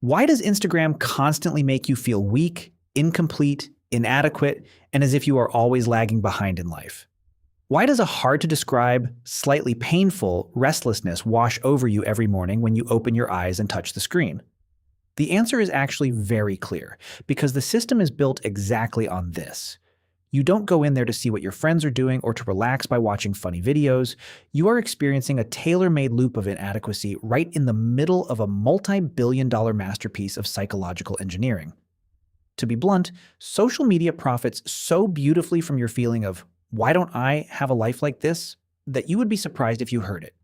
Why does Instagram constantly make you feel weak, incomplete, inadequate, and as if you are always lagging behind in life? Why does a hard to describe, slightly painful restlessness wash over you every morning when you open your eyes and touch the screen? The answer is actually very clear because the system is built exactly on this. You don't go in there to see what your friends are doing or to relax by watching funny videos. You are experiencing a tailor made loop of inadequacy right in the middle of a multi billion-dollar masterpiece of psychological engineering. To be blunt, social media profits so beautifully from your feeling of, why don't I have a life like this? That you would be surprised if you heard it.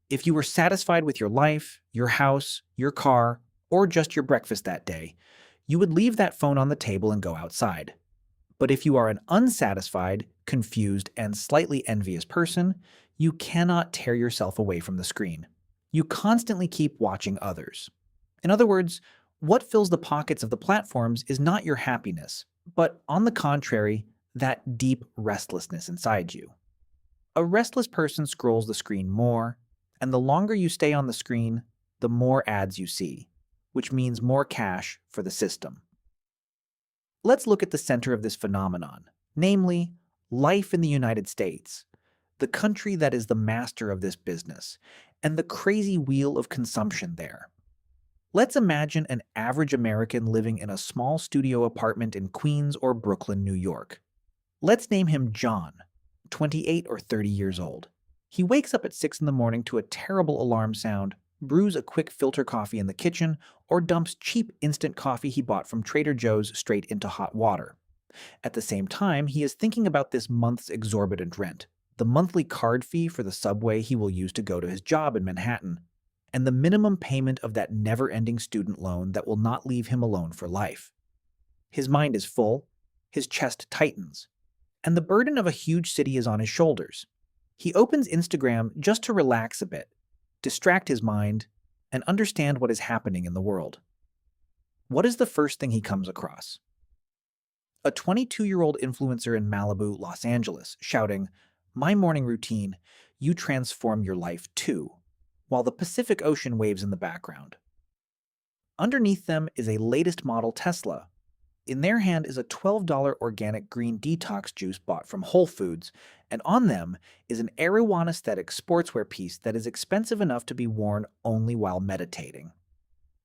If you were satisfied with your life, your house, your car, or just your breakfast that day, you would leave that phone on the table and go outside. But if you are an unsatisfied, confused, and slightly envious person, you cannot tear yourself away from the screen. You constantly keep watching others. In other words, what fills the pockets of the platforms is not your happiness, but on the contrary, that deep restlessness inside you. A restless person scrolls the screen more, and the longer you stay on the screen, the more ads you see, which means more cash for the system. Let's look at the center of this phenomenon, namely, life in the United States, the country that is the master of this business, and the crazy wheel of consumption there. Let's imagine an average American living in a small studio apartment in Queens or Brooklyn, New York. Let's name him John, 28 or 30 years old. He wakes up at 6 in the morning to a terrible alarm sound, brews a quick filter coffee in the kitchen, or dumps cheap instant coffee he bought from Trader Joe's straight into hot water. At the same time, he is thinking about this month's exorbitant rent, the monthly card fee for the subway he will use to go to his job in Manhattan, and the minimum payment of that never-ending student loan that will not leave him alone for life. His mind is full, his chest tightens, and the burden of a huge city is on his shoulders. He opens Instagram just to relax a bit, distract his mind, and understand what is happening in the world. What is the first thing he comes across? A 22-year-old influencer in Malibu, Los Angeles, shouting, "My morning routine, you transform your life too," while the Pacific Ocean waves in the background. Underneath them is a latest model Tesla. In their hand is a $12 organic green detox juice bought from Whole Foods, and on them is an Erewhon aesthetic sportswear piece that is expensive enough to be worn only while meditating.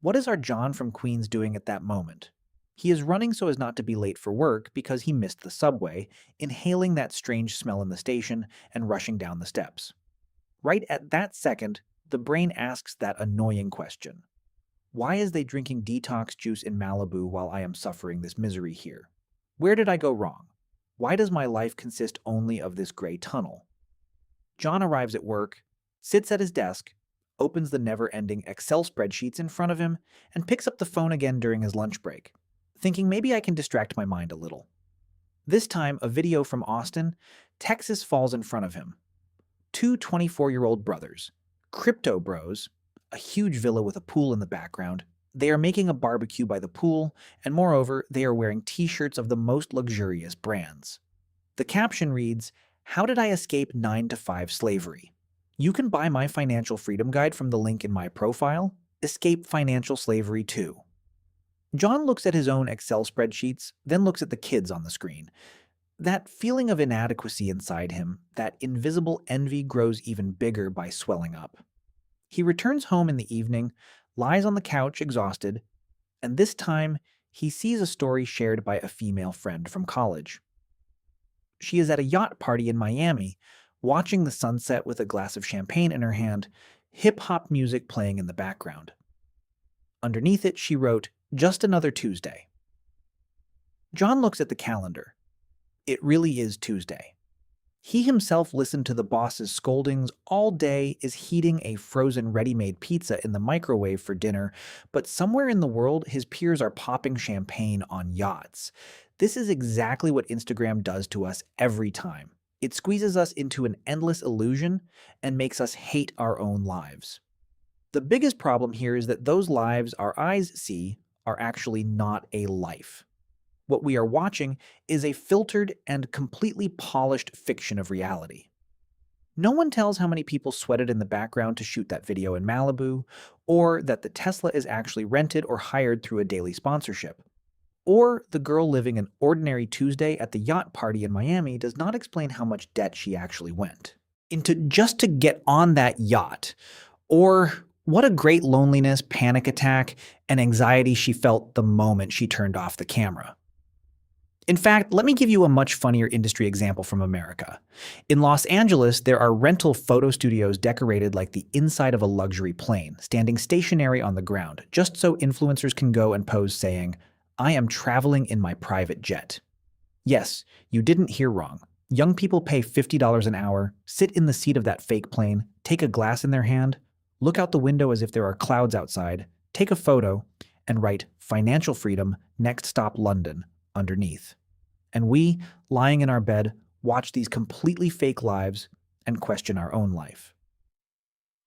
What is our John from Queens doing at that moment? He is running so as not to be late for work because he missed the subway, inhaling that strange smell in the station and rushing down the steps. Right at that second, the brain asks that annoying question. Why is they drinking detox juice in Malibu while I am suffering this misery here? Where did I go wrong? Why does my life consist only of this gray tunnel? John arrives at work, sits at his desk, opens the never-ending Excel spreadsheets in front of him, and picks up the phone again during his lunch break, thinking maybe I can distract my mind a little. This time, a video from Austin, Texas falls in front of him. Two 24-year-old brothers, crypto bros, a huge villa with a pool in the background. They are making a barbecue by the pool, and moreover, they are wearing t-shirts of the most luxurious brands. The caption reads, "How did I escape 9-to-5 slavery? You can buy my financial freedom guide from the link in my profile. Escape financial slavery too." John looks at his own Excel spreadsheets, then looks at the kids on the screen. That feeling of inadequacy inside him, that invisible envy grows even bigger by swelling up. He returns home in the evening, lies on the couch exhausted, and this time he sees a story shared by a female friend from college. She is at a yacht party in Miami, watching the sunset with a glass of champagne in her hand, hip-hop music playing in the background. Underneath it, she wrote, "Just another Tuesday." John looks at the calendar. It really is Tuesday. He himself listened to the boss's scoldings all day, is heating a frozen ready-made pizza in the microwave for dinner, but somewhere in the world his peers are popping champagne on yachts. This is exactly what Instagram does to us every time. It squeezes us into an endless illusion and makes us hate our own lives. The biggest problem here is that those lives our eyes see are actually not a life. What we are watching is a filtered and completely polished fiction of reality. No one tells how many people sweated in the background to shoot that video in Malibu, or that the Tesla is actually rented or hired through a daily sponsorship. Or the girl living an ordinary Tuesday at the yacht party in Miami does not explain how much debt she actually went into just to get on that yacht. Or what a great loneliness, panic attack, and anxiety she felt the moment she turned off the camera. In fact, let me give you a much funnier industry example from America. In Los Angeles, there are rental photo studios decorated like the inside of a luxury plane, standing stationary on the ground, just so influencers can go and pose saying, "I am traveling in my private jet." Yes, you didn't hear wrong. Young people pay $50 an hour, sit in the seat of that fake plane, take a glass in their hand, look out the window as if there are clouds outside, take a photo, and write "Financial Freedom, Next Stop London" underneath. And we, lying in our bed, watch these completely fake lives and question our own life.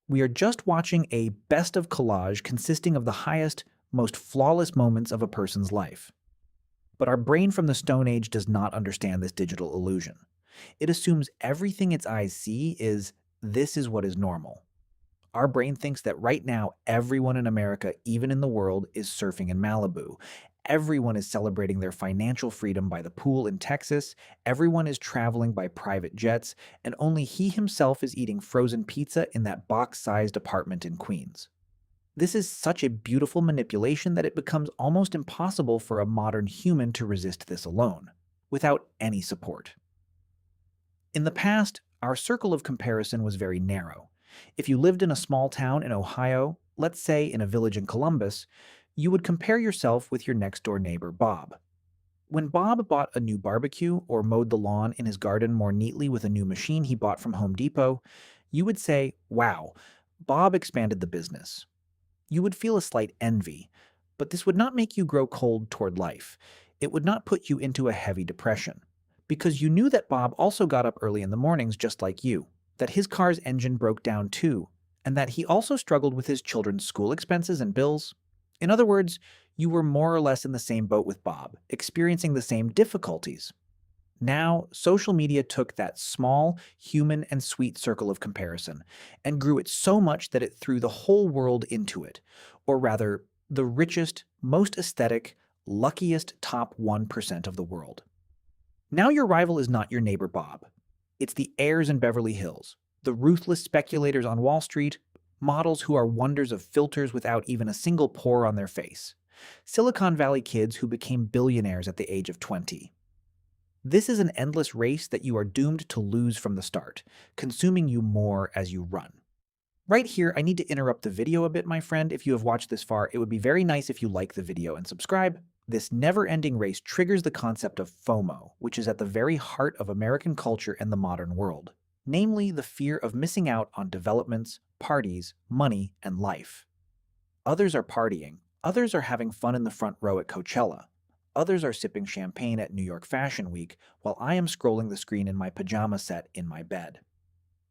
We are just watching a best of collage consisting of the highest, most flawless moments of a person's life. But our brain from the Stone Age does not understand this digital illusion. It assumes everything its eyes see is this is what is normal. Our brain thinks that right now, everyone in America, even in the world, is surfing in Malibu. Everyone is celebrating their financial freedom by the pool in Texas. Everyone is traveling by private jets, and only he himself is eating frozen pizza in that box-sized apartment in Queens. This is such a beautiful manipulation that it becomes almost impossible for a modern human to resist this alone, without any support. In the past, our circle of comparison was very narrow. If you lived in a small town in Ohio, let's say in a village in Columbus, you would compare yourself with your next door neighbor, Bob. When Bob bought a new barbecue or mowed the lawn in his garden more neatly with a new machine he bought from Home Depot, you would say, "Wow, Bob expanded the business." You would feel a slight envy, but this would not make you grow cold toward life. It would not put you into a heavy depression, because you knew that Bob also got up early in the mornings just like you, that his car's engine broke down too, and that he also struggled with his children's school expenses and bills. In other words, you were more or less in the same boat with Bob, experiencing the same difficulties. Now, social media took that small, human, and sweet circle of comparison and grew it so much that it threw the whole world into it, or rather, the richest, most aesthetic, luckiest top 1% of the world. Now your rival is not your neighbor Bob. It's the heirs in Beverly Hills, the ruthless speculators on Wall Street, models who are wonders of filters without even a single pore on their face, Silicon Valley kids who became billionaires at the age of 20. This is an endless race that you are doomed to lose from the start, consuming you more as you run. Right here, I need to interrupt the video a bit, my friend. If you have watched this far, it would be very nice if you like the video and subscribe. This never-ending race triggers the concept of FOMO, which is at the very heart of American culture and the modern world, namely the fear of missing out on developments, parties, money, and life. Others are partying. Others are having fun in the front row at Coachella. Others are sipping champagne at New York Fashion Week, while I am scrolling the screen in my pajama set in my bed.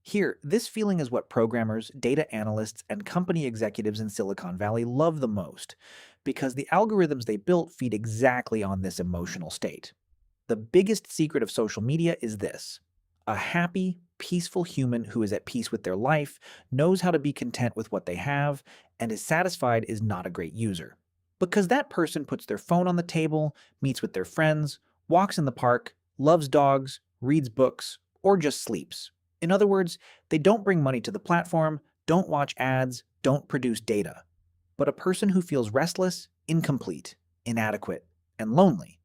Here, this feeling is what programmers, data analysts, and company executives in Silicon Valley love the most, because the algorithms they built feed exactly on this emotional state. The biggest secret of social media is this: a happy, peaceful human who is at peace with their life, knows how to be content with what they have, and is satisfied is not a great user. Because that person puts their phone on the table, meets with their friends, walks in the park, loves dogs, reads books, or just sleeps. In other words, they don't bring money to the platform, don't watch ads, don't produce data. But a person who feels restless, incomplete, inadequate, and lonely,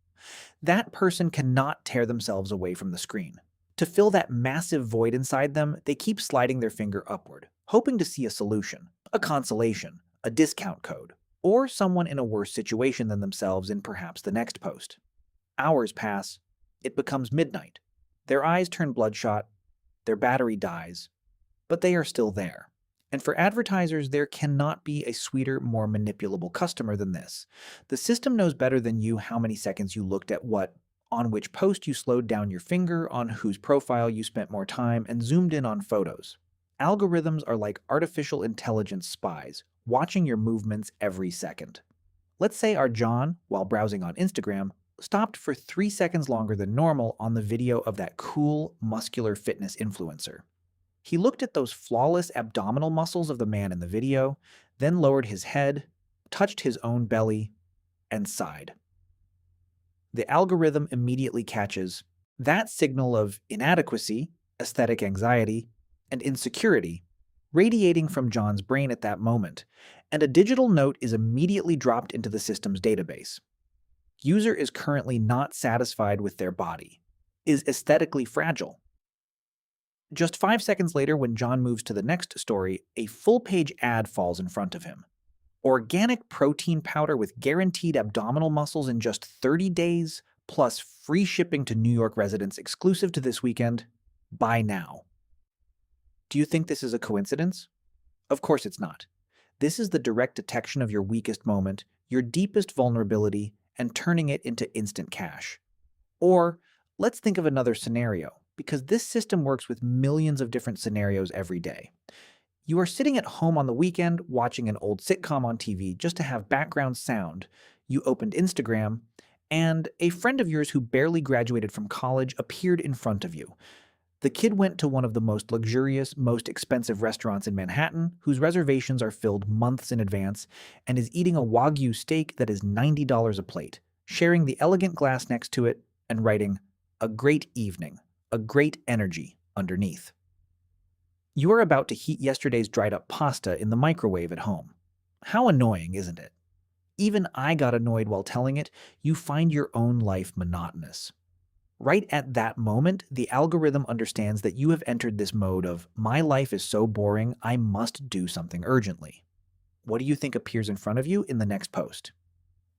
that person cannot tear themselves away from the screen. To fill that massive void inside them, they keep sliding their finger upward, hoping to see a solution, a consolation, a discount code, or someone in a worse situation than themselves in perhaps the next post. Hours pass. It becomes midnight. Their eyes turn bloodshot. Their battery dies. But they are still there. And for advertisers, there cannot be a sweeter, more manipulable customer than this. The system knows better than you how many seconds you looked at what, on which post you slowed down your finger, on whose profile you spent more time, and zoomed in on photos. Algorithms are like artificial intelligence spies, watching your movements every second. Let's say our John, while browsing on Instagram, stopped for 3 seconds longer than normal on the video of that cool, muscular fitness influencer. He looked at those flawless abdominal muscles of the man in the video, then lowered his head, touched his own belly, and sighed. The algorithm immediately catches that signal of inadequacy, aesthetic anxiety, and insecurity radiating from John's brain at that moment, and a digital note is immediately dropped into the system's database. User is currently not satisfied with their body, is aesthetically fragile. Just 5 seconds later, when John moves to the next story, a full-page ad falls in front of him. Organic protein powder with guaranteed abdominal muscles in just 30 days, plus free shipping to New York residents exclusive to this weekend. Buy now. Do you think this is a coincidence? Of course it's not. This is the direct detection of your weakest moment, your deepest vulnerability, and turning it into instant cash. Or, let's think of another scenario, because this system works with millions of different scenarios every day. You are sitting at home on the weekend watching an old sitcom on TV just to have background sound. You opened Instagram, and a friend of yours who barely graduated from college appeared in front of you. The kid went to one of the most luxurious, most expensive restaurants in Manhattan, whose reservations are filled months in advance, and is eating a Wagyu steak that is $90 a plate, sharing the elegant glass next to it and writing, "A great evening, a great energy," underneath. You are about to heat yesterday's dried-up pasta in the microwave at home. How annoying, isn't it? Even I got annoyed while telling it. You find your own life monotonous. Right at that moment, the algorithm understands that you have entered this mode of, my life is so boring, I must do something urgently. What do you think appears in front of you in the next post?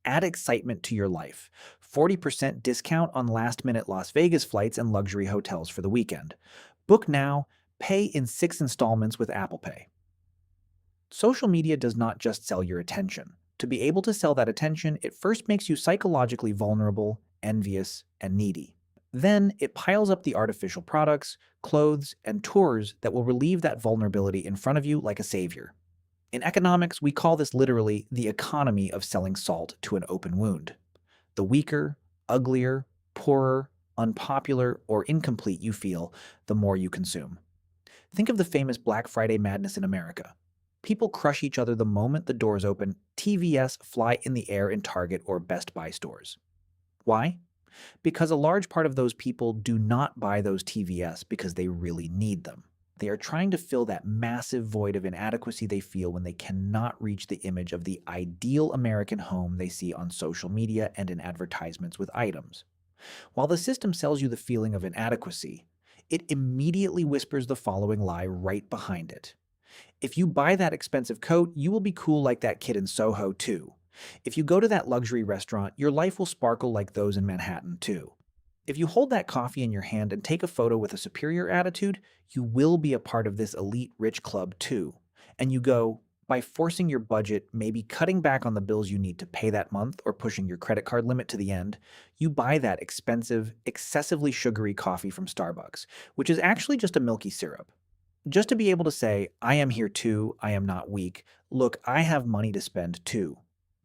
Add excitement to your life. 40% discount on last-minute Las Vegas flights and luxury hotels for the weekend. Book now, pay in 6 installments with Apple Pay. Social media does not just sell your attention. To be able to sell that attention, it first makes you psychologically vulnerable, envious, and needy. Then it piles up the artificial products, clothes, and tours that will relieve that vulnerability in front of you like a savior. In economics, we call this literally the economy of selling salt to an open wound. The weaker, uglier, poorer, unpopular, or incomplete you feel, the more you consume. Think of the famous Black Friday madness in America. People crush each other the moment the doors open, TVS fly in the air in Target or Best Buy stores. Why? Because a large part of those people do not buy those TVS because they really need them. They are trying to fill that massive void of inadequacy they feel when they cannot reach the image of the ideal American home they see on social media and in advertisements with items. While the system sells you the feeling of inadequacy, it immediately whispers the following lie right behind it. If you buy that expensive coat, you will be cool like that kid in Soho too. If you go to that luxury restaurant, your life will sparkle like those in Manhattan too. If you hold that coffee in your hand and take a photo with a superior attitude, you will be a part of this elite rich club too. And you go, by forcing your budget, maybe cutting back on the bills you need to pay that month or pushing your credit card limit to the end, you buy that expensive, excessively sugary coffee from Starbucks, which is actually just a milky syrup. Just to be able to say, I am here too, I am not weak, look, I have money to spend too.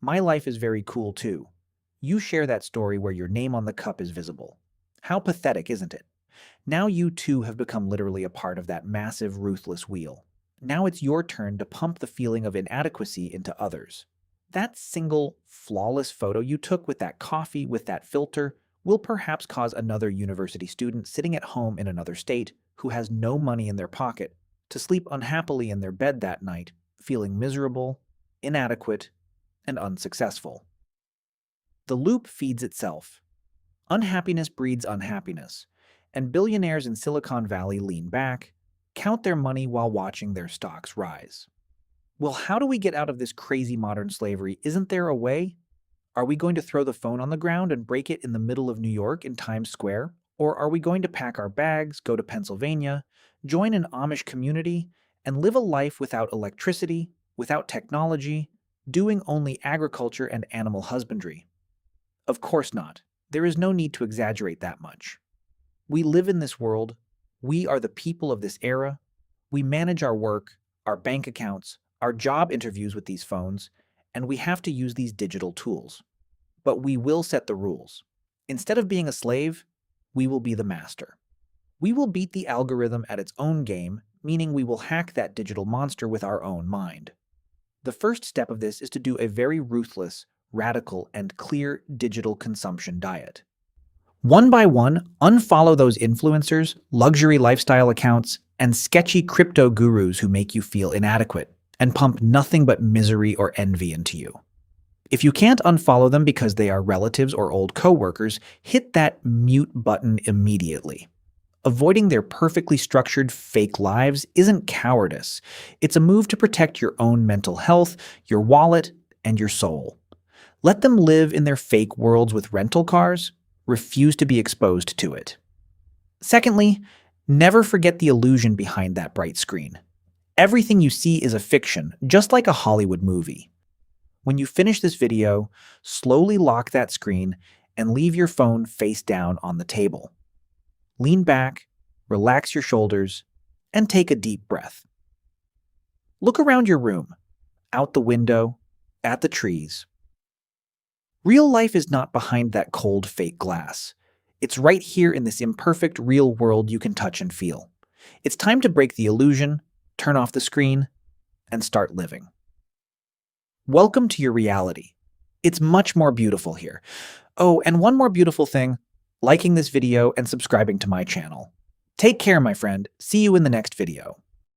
My life is very cool too. You share that story where your name on the cup is visible. How pathetic, isn't it? Now you too have become literally a part of that massive, ruthless wheel. Now it's your turn to pump the feeling of inadequacy into others. That single, flawless photo you took with that coffee, with that filter, will perhaps cause another university student sitting at home in another state who has no money in their pocket to sleep unhappily in their bed that night, feeling miserable, inadequate, and unsuccessful. The loop feeds itself. Unhappiness breeds unhappiness, and billionaires in Silicon Valley lean back, count their money while watching their stocks rise. Well, how do we get out of this crazy modern slavery? Isn't there a way? Are we going to throw the phone on the ground and break it in the middle of New York in Times Square? Or are we going to pack our bags, go to Pennsylvania, join an Amish community, and live a life without electricity, without technology, doing only agriculture and animal husbandry? Of course not. There is no need to exaggerate that much. We live in this world. We are the people of this era. We manage our work, our bank accounts, our job interviews with these phones, and we have to use these digital tools. But we will set the rules. Instead of being a slave, we will be the master. We will beat the algorithm at its own game, meaning we will hack that digital monster with our own mind. The first step of this is to do a very ruthless, radical, and clear digital consumption diet. One by one, unfollow those influencers, luxury lifestyle accounts, and sketchy crypto gurus who make you feel inadequate and pump nothing but misery or envy into you. If you can't unfollow them because they are relatives or old coworkers, hit that mute button immediately. Avoiding their perfectly structured fake lives isn't cowardice. It's a move to protect your own mental health, your wallet, and your soul. Let them live in their fake worlds with rental cars. Refuse to be exposed to it. Secondly, never forget the illusion behind that bright screen. Everything you see is a fiction, just like a Hollywood movie. When you finish this video, slowly lock that screen and leave your phone face down on the table. Lean back, relax your shoulders, and take a deep breath. Look around your room, out the window, at the trees. Real life is not behind that cold, fake glass. It's right here in this imperfect, real world you can touch and feel. It's time to break the illusion, turn off the screen, and start living. Welcome to your reality. It's much more beautiful here. Oh, and one more beautiful thing, liking this video and subscribing to my channel. Take care, my friend. See you in the next video.